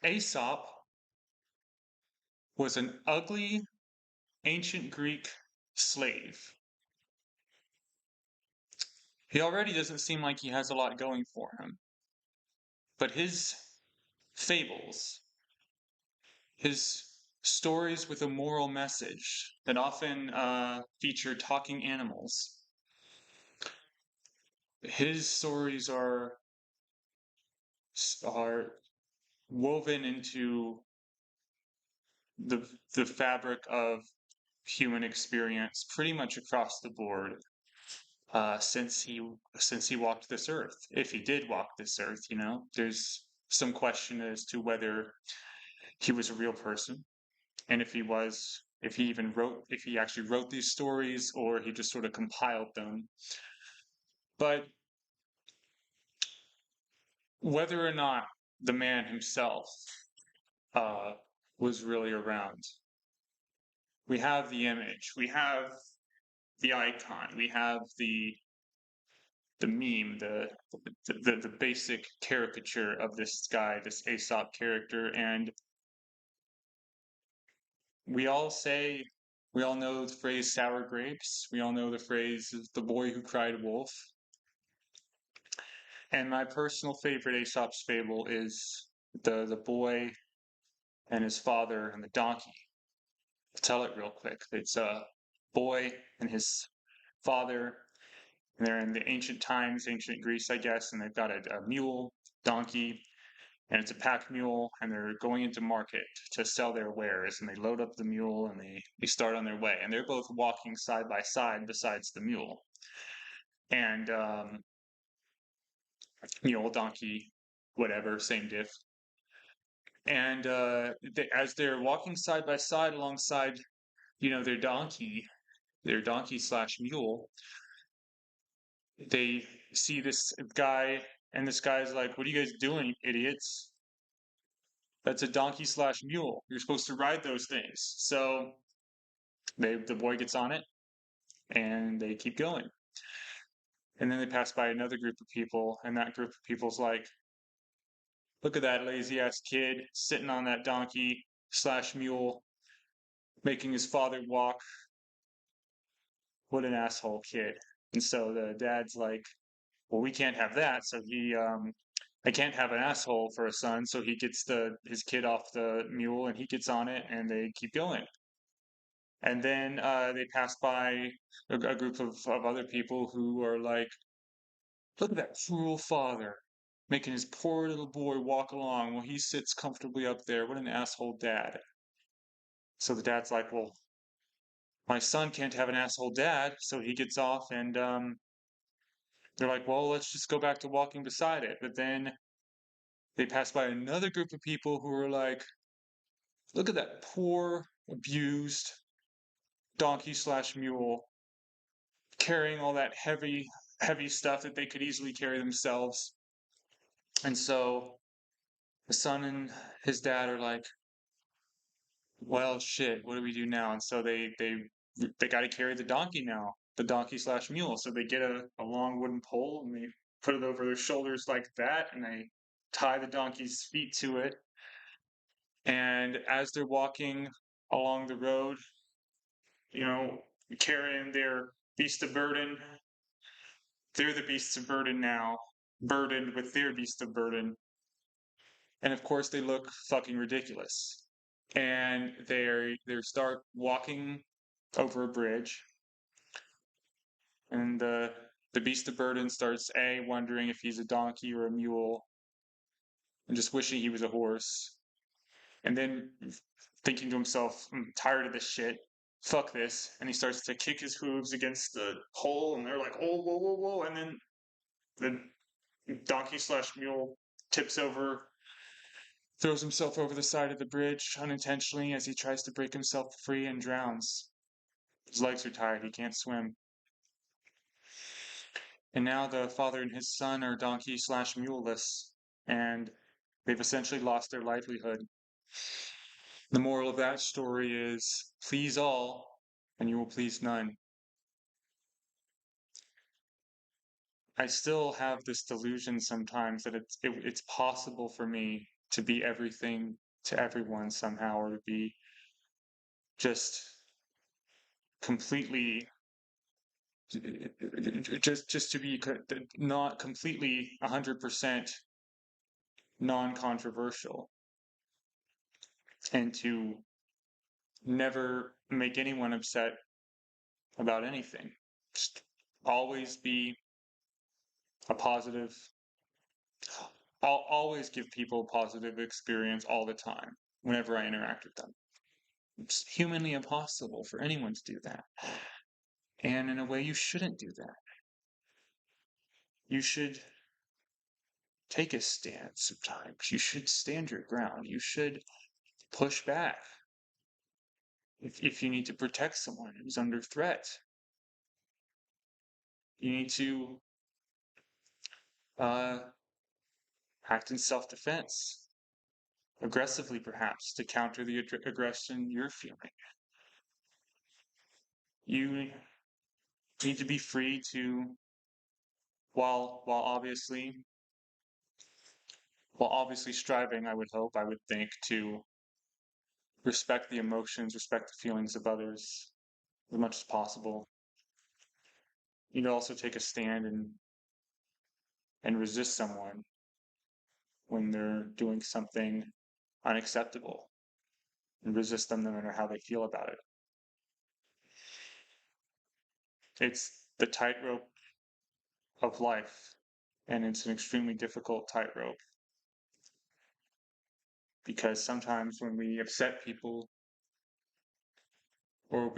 Aesop was an ugly ancient Greek slave. He already doesn't seem like he has a lot going for him, but his fables, his stories with a moral message that often feature talking animals, his stories are woven into the the fabric of human experience pretty much across the board since he walked this earth. If he did walk this earth, there's some question as to whether he was a real person, and if he actually wrote these stories, or he just sort of compiled them. But whether or not the man himself uh, was really around, we have the image, we have the icon, we have the meme, the basic caricature of this guy, this Aesop character, and we all say we all know the phrase sour grapes. We all know the phrase the boy who cried wolf. And my personal favorite Aesop's fable is the boy and his father and the donkey. I'll tell it real quick. It's a boy and his father, and they're in the ancient times, ancient Greece, I guess, and they've got a mule, donkey, and it's a pack mule, and they're going into market to sell their wares, and they load up the mule and they start on their way, and they're both walking side by side besides the mule. And mule, donkey, whatever, same diff. And as they're walking side by side alongside, their donkey slash mule, they see this guy, and this guy's like, "What are you guys doing, idiots? That's a donkey slash mule. You're supposed to ride those things." So the boy gets on it, and they keep going. And then they pass by another group of people, and that group of people's like, "Look at that lazy ass kid sitting on that donkey slash mule, making his father walk. What an asshole kid." And so the dad's like, "Well, we can't have that." So I can't have an asshole for a son. So he gets his kid off the mule, and he gets on it, and they keep going. And then they pass by a group of other people who are like, "Look at that cruel father making his poor little boy walk along while he sits comfortably up there. What an asshole dad." So the dad's like, "Well, my son can't have an asshole dad." So he gets off, and they're like, "Well, let's just go back to walking beside it." But then they pass by another group of people who are like, "Look at that poor, abused donkey slash mule carrying all that heavy stuff that they could easily carry themselves." And so the son and his dad are like, "Well, shit, what do we do now?" And so they got to carry the donkey now, the donkey slash mule. So they get a long wooden pole, and they put it over their shoulders like that, and they tie the donkey's feet to it. And as they're walking along the road, you know, carrying their beast of burden, they're the beasts of burden now, burdened with their beast of burden. And of course, they look fucking ridiculous. And they start walking over a bridge, and the beast of burden starts wondering if he's a donkey or a mule, and just wishing he was a horse, and then thinking to himself, "I'm tired of this shit. Fuck this." And he starts to kick his hooves against the hole, and they're like, "Oh, whoa, whoa, whoa!" And then the donkey slash mule tips over, throws himself over the side of the bridge unintentionally as he tries to break himself free, and drowns. His legs are tired, he can't swim. And now the father and his son are donkey slash muleless, and they've essentially lost their livelihood. The moral of that story is, please all, and you will please none. I still have this delusion sometimes that it's possible for me to be everything to everyone somehow, or to be just completely just to be not completely 100% non-controversial, and to never make anyone upset about anything. Just always be a positive. I'll always give people a positive experience all the time whenever I interact with them. It's humanly impossible for anyone to do that. And in a way, you shouldn't do that. You should take a stand sometimes. You should stand your ground. You should push back if you need to protect someone who's under threat. You need to uh, act in self-defense, aggressively perhaps, to counter the aggression you're feeling. You need to be free to, while obviously striving, I would hope, I would think, to respect the emotions, respect the feelings of others as much as possible. You need to also take a stand and resist someone when they're doing something unacceptable, and resist them no matter how they feel about it. It's the tightrope of life, and it's an extremely difficult tightrope, because sometimes when we upset people, or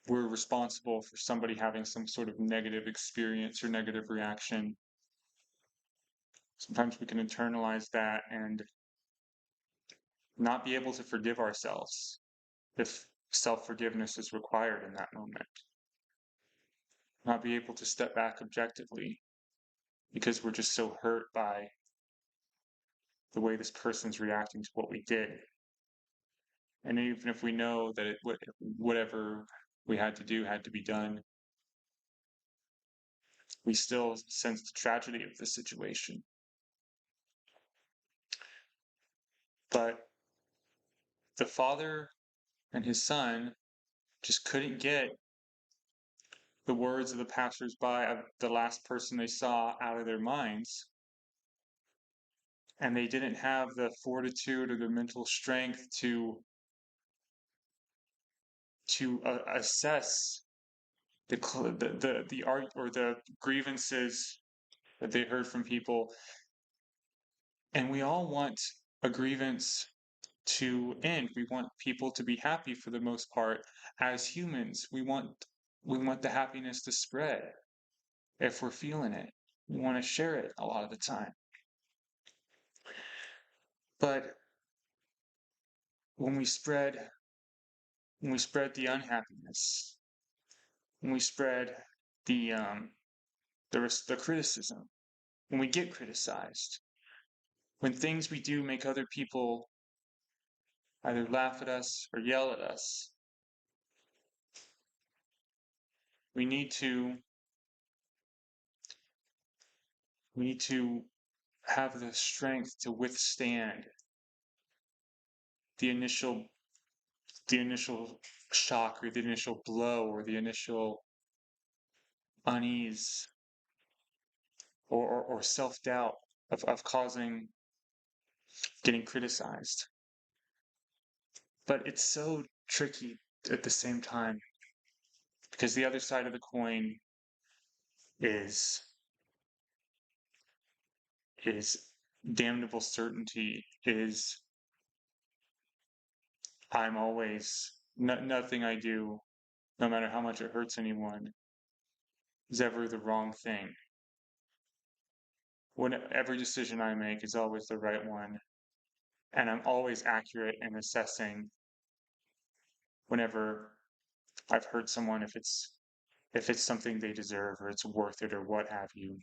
we're responsible for somebody having some sort of negative experience or negative reaction, sometimes we can internalize that and not be able to forgive ourselves if self-forgiveness is required in that moment. Not be able to step back objectively because we're just so hurt by the way this person's reacting to what we did. And even if we know that whatever we had to do had to be done, we still sense the tragedy of the situation. But the father and his son just couldn't get the words of the passersby of the last person they saw out of their minds. And they didn't have the fortitude or the mental strength to assess the art or the grievances that they heard from people. And we all want a grievance to end. We want people to be happy for the most part. As humans, we want the happiness to spread if we're feeling it. We want to share it a lot of the time. But when we spread the unhappiness, when we spread the criticism, when we get criticized, when things we do make other people either laugh at us or yell at us, we need to have the strength to withstand the initial shock, or the initial blow, or the initial unease, or self-doubt of causing getting criticized. But it's so tricky at the same time, because the other side of the coin is damnable certainty, is I'm always nothing I do, no matter how much it hurts anyone, is ever the wrong thing. When every decision I make is always the right one, and I'm always accurate in assessing whenever I've hurt someone, if it's something they deserve, or it's worth it, or what have you.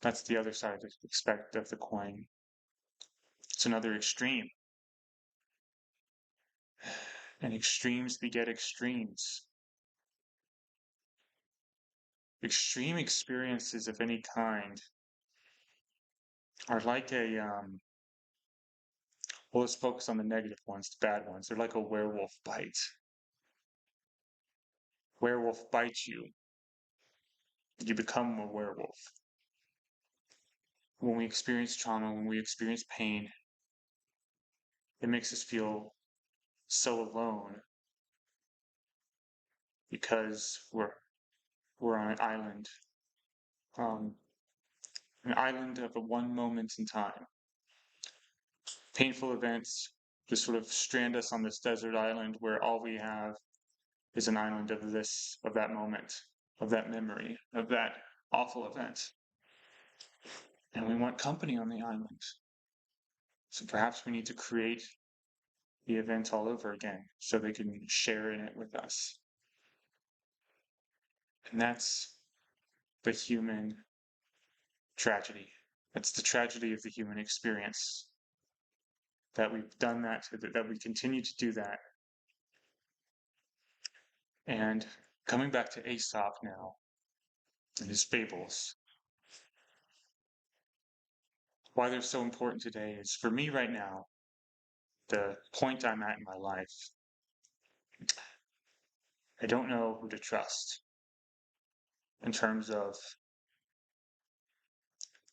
That's the other side of the coin. It's another extreme. And extremes beget extremes. Extreme experiences of any kind are like a well, let's focus on the negative ones, the bad ones. They're like a werewolf bite. Werewolf bites you, you become a werewolf. When we experience trauma, when we experience pain, it makes us feel so alone because we're on um, an island of a one moment in time. Painful events just sort of strand us on this desert island where all we have is an island of that moment, of that memory, of that awful event. And we want company on the island. So perhaps we need to create the event all over again so they can share in it with us. And that's the human tragedy. That's the tragedy of the human experience. That we've done that, that we continue to do that. And coming back to Aesop now and his fables, why they're so important today is for me right now, the point I'm at in my life, I don't know who to trust in terms of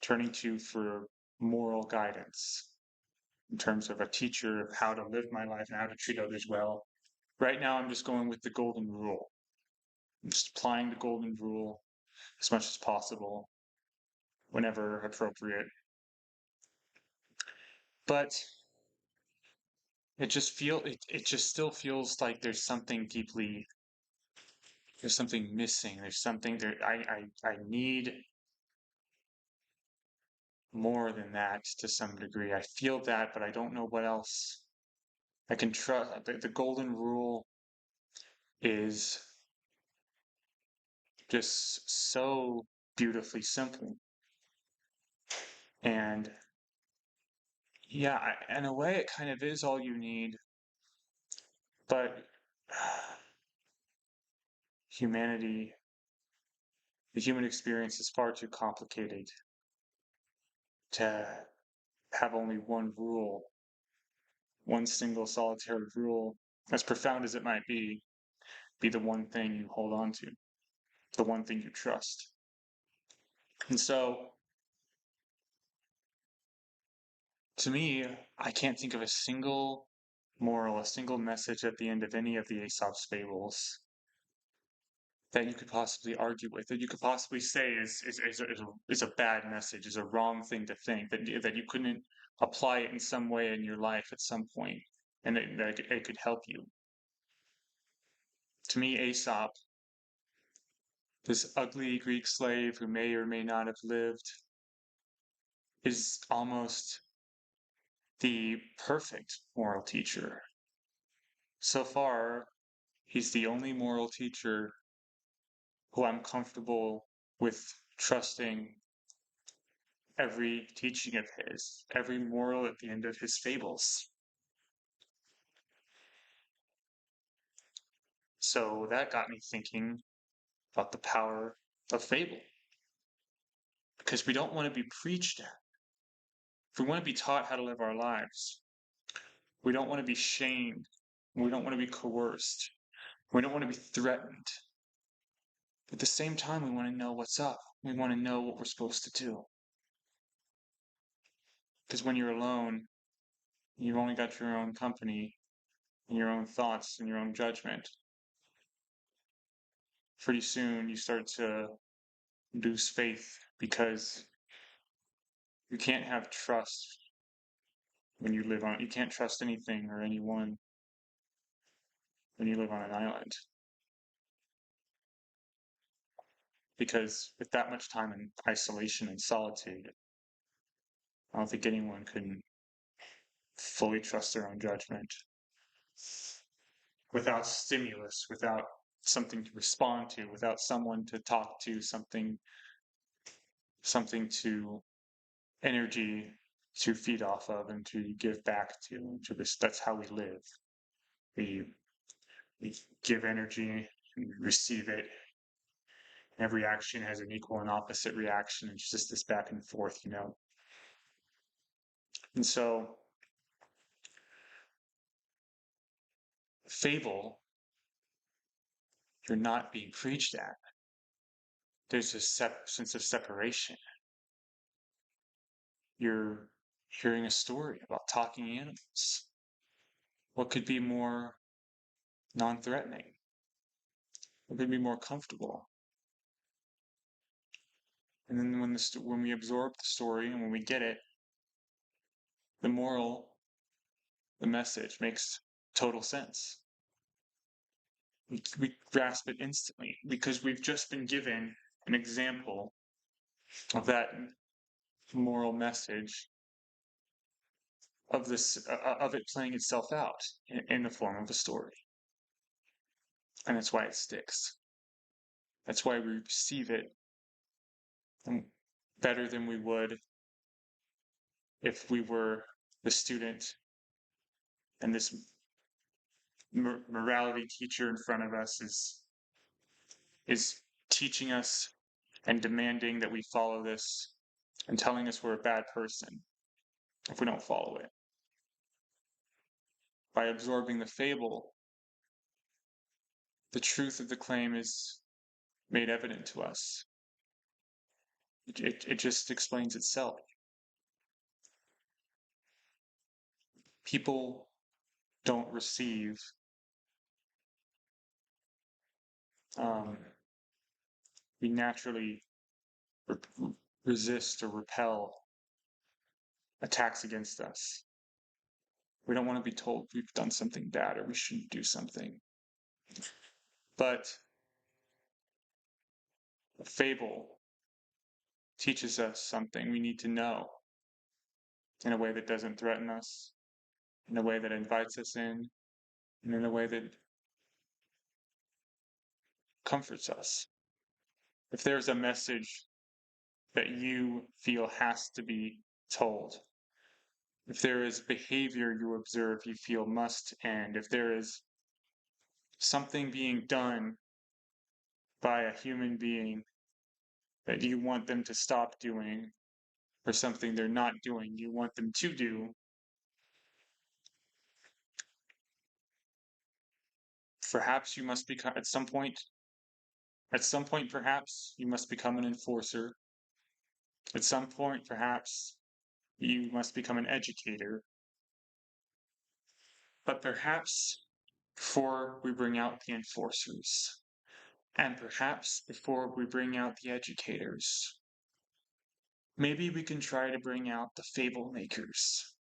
turning to for moral guidance, in terms of a teacher of how to live my life and how to treat others well. Right now, I'm just going with the golden rule. I'm just applying the golden rule as much as possible whenever appropriate. But it just still feels like there's something missing. There's something there I need more than that to some degree. I feel that, but I don't know what else I can trust. The golden rule is just so beautifully simple. And yeah, in a way, it kind of is all you need, but humanity, the human experience is far too complicated to have only one rule, one single solitary rule, as profound as it might be the one thing you hold on to, the one thing you trust. And so, to me, I can't think of a single moral, a single message at the end of any of the Aesop's fables that you could possibly argue with, that you could possibly say is a bad message, is a wrong thing to think, that you couldn't apply it in some way in your life at some point, and that it could help you. To me, Aesop, this ugly Greek slave who may or may not have lived, is almost the perfect moral teacher. So far, he's the only moral teacher who I'm comfortable with trusting every teaching of his, every moral at the end of his fables. So that got me thinking about the power of fable. Because we don't want to be preached at. If we want to be taught how to live our lives, we don't want to be shamed. We don't want to be coerced. We don't want to be threatened. But at the same time, we want to know what's up. We want to know what we're supposed to do. Because when you're alone, you've only got your own company and your own thoughts and your own judgment. Pretty soon, you start to lose faith because you can't have trust when you live on. You can't trust anything or anyone when you live on an island because with that much time in isolation and solitude, I don't think anyone can fully trust their own judgment without stimulus, without something to respond to, without someone to talk to, something to energy to feed off of and to give back to this. That's how we live. We we give energy and we receive it. Every action has an equal and opposite reaction. It's just this back and forth. And so, fable, you're not being preached at. There's a sense of separation. You're hearing a story about talking animals. What could be more non-threatening? What could be more comfortable? And then when we absorb the story and when we get it, the moral, the message makes total sense. We grasp it instantly because we've just been given an example of that moral message of it playing itself out in the form of a story, and that's why it sticks. That's why we receive it better than we would if we were the student and this morality teacher in front of us is teaching us and demanding that we follow this and telling us we're a bad person if we don't follow it. By absorbing the fable, the truth of the claim is made evident to us. It just explains itself. People don't receive we naturally resist or repel attacks against us. We don't want to be told we've done something bad or we shouldn't do something. But a fable teaches us something we need to know in a way that doesn't threaten us, in a way that invites us in, and in a way that comforts us. If there's a message that you feel has to be told, if there is behavior you observe you feel must end, if there is something being done by a human being that you want them to stop doing, or something they're not doing you want them to do, perhaps you must become at some point perhaps you must become an enforcer. At some point perhaps you must become an educator. But perhaps before we bring out the enforcers, and perhaps before we bring out the educators, maybe we can try to bring out the fable makers,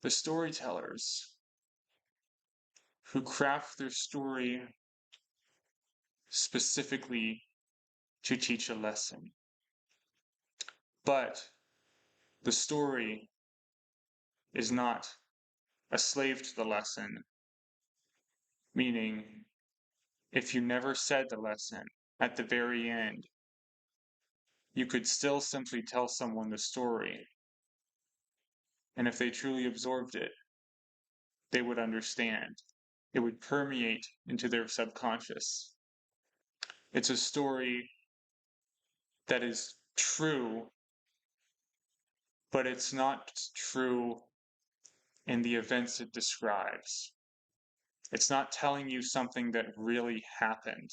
the storytellers who craft their story specifically to teach a lesson. But the story is not a slave to the lesson, meaning if you never said the lesson at the very end, you could still simply tell someone the story. And if they truly absorbed it, they would understand. It would permeate into their subconscious. It's a story that is true, but it's not true in the events it describes. It's not telling you something that really happened.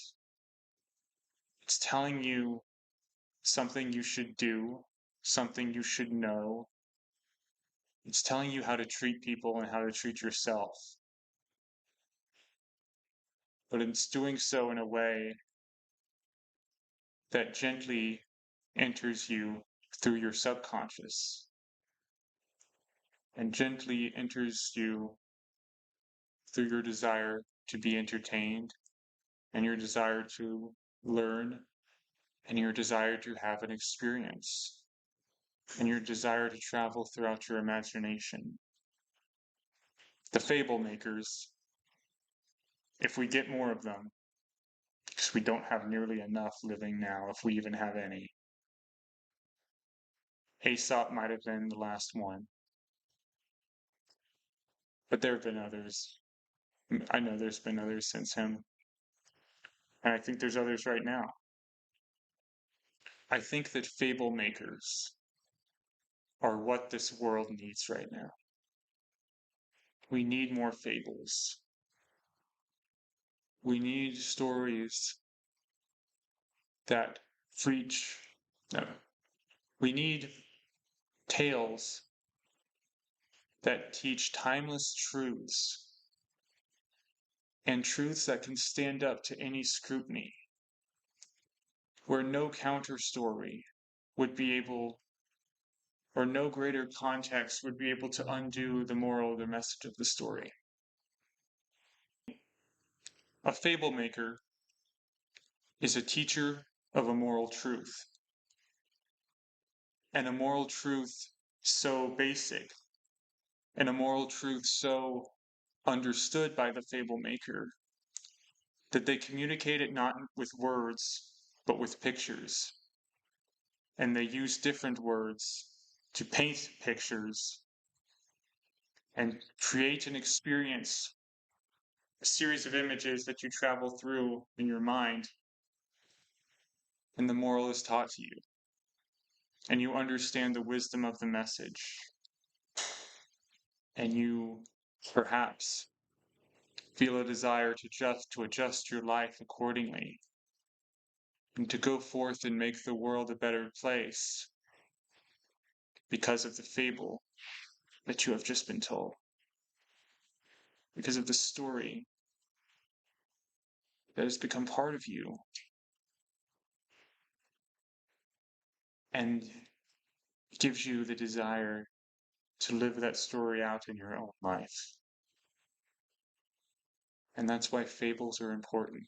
It's telling you something you should do, something you should know. It's telling you how to treat people and how to treat yourself. But it's doing so in a way that gently enters you through your subconscious and gently enters you through your desire to be entertained and your desire to learn and your desire to have an experience and your desire to travel throughout your imagination. The Fablemakers, if we get more of them, because we don't have nearly enough living now, if we even have any. Aesop might have been the last one, but there have been others. I know there's been others since him, and I think there's others right now. I think that Fablemakers are what this world needs right now. We need more fables. We need stories that preach. No. We need tales that teach timeless truths and truths that can stand up to any scrutiny, where no counter story would be able, or no greater context would be able to undo the moral or the message of the story. A fablemaker is a teacher of a moral truth, and a moral truth so basic, and a moral truth so understood by the fablemaker that they communicate it not with words, but with pictures. And they use different words to paint pictures and create an experience, a series of images that you travel through in your mind. And the moral is taught to you. And you understand the wisdom of the message. And you perhaps feel a desire to adjust your life accordingly, and to go forth and make the world a better place because of the fable that you have just been told, because of the story that has become part of you and gives you the desire to live that story out in your own life. And that's why fables are important.